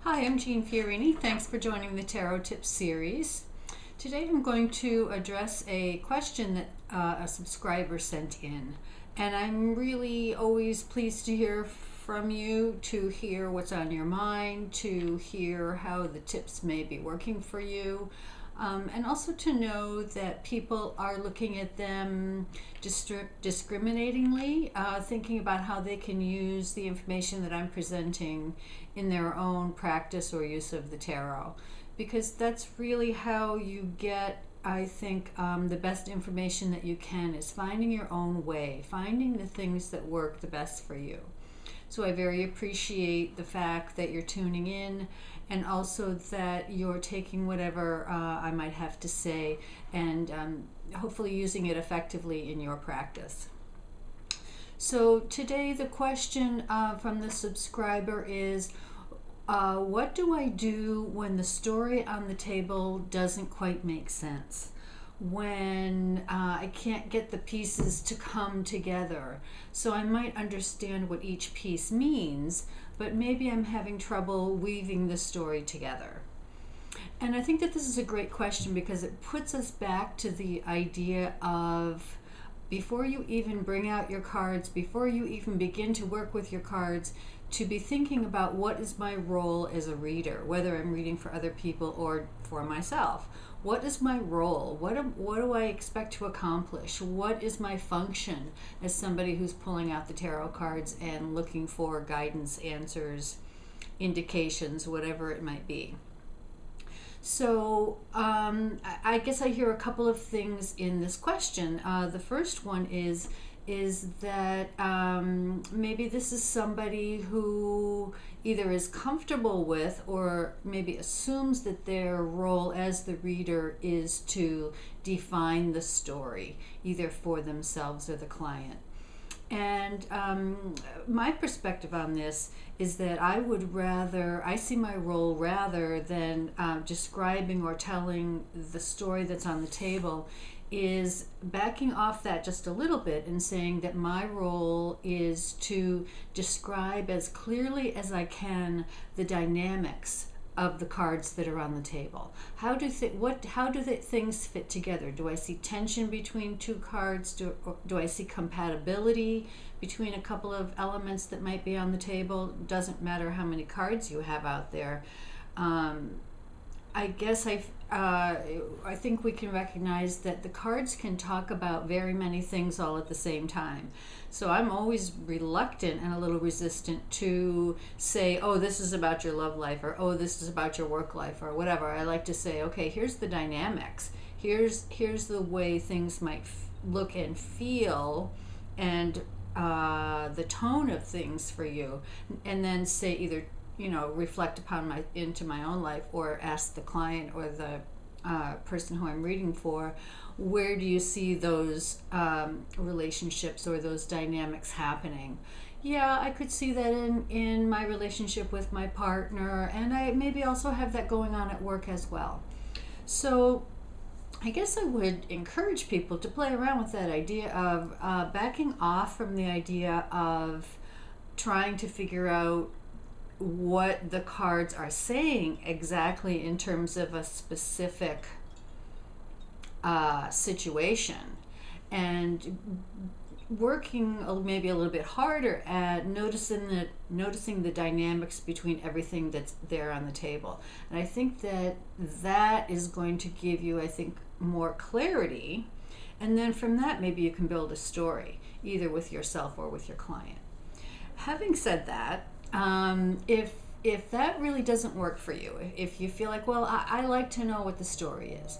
Hi, I'm Jeanne Fiorini. Thanks for joining the Tarot Tips series. Today I'm going to address a question that a subscriber sent in. And I'm really always pleased to hear from you, to hear what's on your mind, to hear how the tips may be working for you. And also to know that people are looking at them discriminatingly, thinking about how they can use the information that I'm presenting in their own practice or use of the tarot. Because that's really how you get, I think, the best information that you can is finding your own way, finding the things that work the best for you. So I very appreciate the fact that you're tuning in, and also that you're taking whatever I might have to say and hopefully using it effectively in your practice. So today the question from the subscriber is, what do I do when the story on the table doesn't quite make sense? When I can't get the pieces to come together. So I might understand what each piece means, but maybe I'm having trouble weaving the story together. And I think that this is a great question because it puts us back to the idea of, before you even bring out your cards, before you even begin to work with your cards, to be thinking about what is my role as a reader, whether I'm reading for other people or for myself. What is my role? What do I expect to accomplish? What is my function as somebody who's pulling out the tarot cards and looking for guidance, answers, indications, whatever it might be? So I guess I hear a couple of things in this question. The first one is that maybe this is somebody who either is comfortable with or maybe assumes that their role as the reader is to define the story, either for themselves or the client. And my perspective on this is that I see my role rather than describing or telling the story that's on the table, is backing off that just a little bit and saying that my role is to describe as clearly as I can the dynamics of the cards that are on the table. How do things fit together? Do I see tension between two cards? Do I see compatibility between a couple of elements that might be on the table? Doesn't matter how many cards you have out there. I guess I think we can recognize that the cards can talk about very many things all at the same time. So I'm always reluctant and a little resistant to say, oh, this is about your love life, or oh, this is about your work life, or whatever. I like to say, okay, here's the dynamics. Here's the way things might look and feel, and the tone of things for you, and then say either reflect upon into my own life, or ask the client or the person who I'm reading for, where do you see those relationships or those dynamics happening? Yeah, I could see that in my relationship with my partner, and I maybe also have that going on at work as well. So I guess I would encourage people to play around with that idea of backing off from the idea of trying to figure out what the cards are saying exactly in terms of a specific situation, and working maybe a little bit harder at noticing the dynamics between everything that's there on the table. And I think that is going to give you, I think, more clarity, and then from that maybe you can build a story either with yourself or with your client. Having said that, if that really doesn't work for you, if you feel like, well, I like to know what the story is,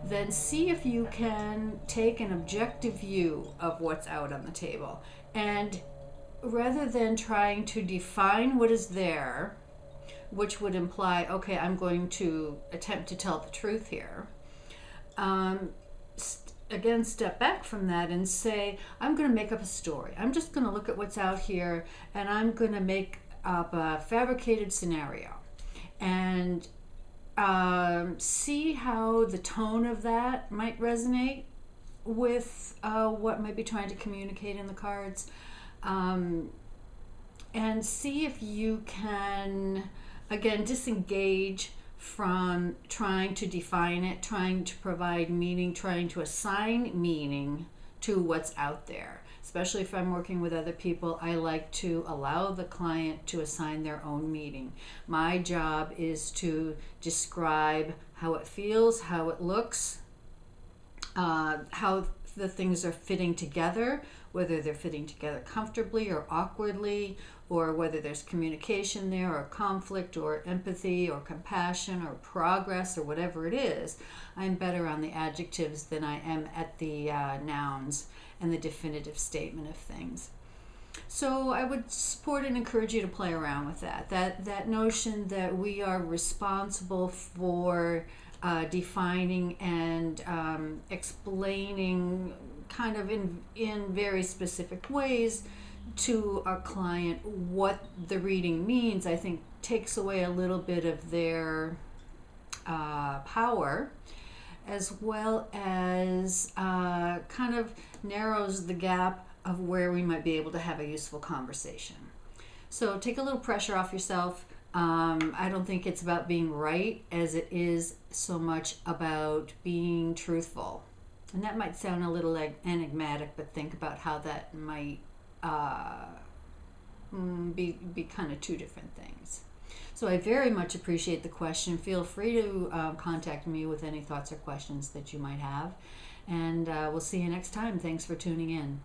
then see if you can take an objective view of what's out on the table. And rather than trying to define what is there, which would imply, okay, I'm going to attempt to tell the truth here, again, step back from that and say, I'm going to make up a story. I'm just going to look at what's out here, and I'm going to make up a fabricated scenario and see how the tone of that might resonate with what might be trying to communicate in the cards, and see if you can again, disengage from trying to define it, trying to provide meaning, trying to assign meaning to what's out there. Especially if I'm working with other people, I like to allow the client to assign their own meaning. My job is to describe how it feels, how it looks, how the things are fitting together, whether they're fitting together comfortably or awkwardly, or whether there's communication there, or conflict, or empathy, or compassion, or progress, or whatever it is. I'm better on the adjectives than I am at the nouns and the definitive statement of things. So I would support and encourage you to play around with that notion that we are responsible for defining and explaining kind of in very specific ways to our client what the reading means, I think takes away a little bit of their power, as well as kind of narrows the gap of where we might be able to have a useful conversation. So take a little pressure off yourself. I don't think it's about being right as it is so much about being truthful. And that might sound a little enigmatic, but think about how that might be kind of two different things. So I very much appreciate the question. Feel free to contact me with any thoughts or questions that you might have. And we'll see you next time. Thanks for tuning in.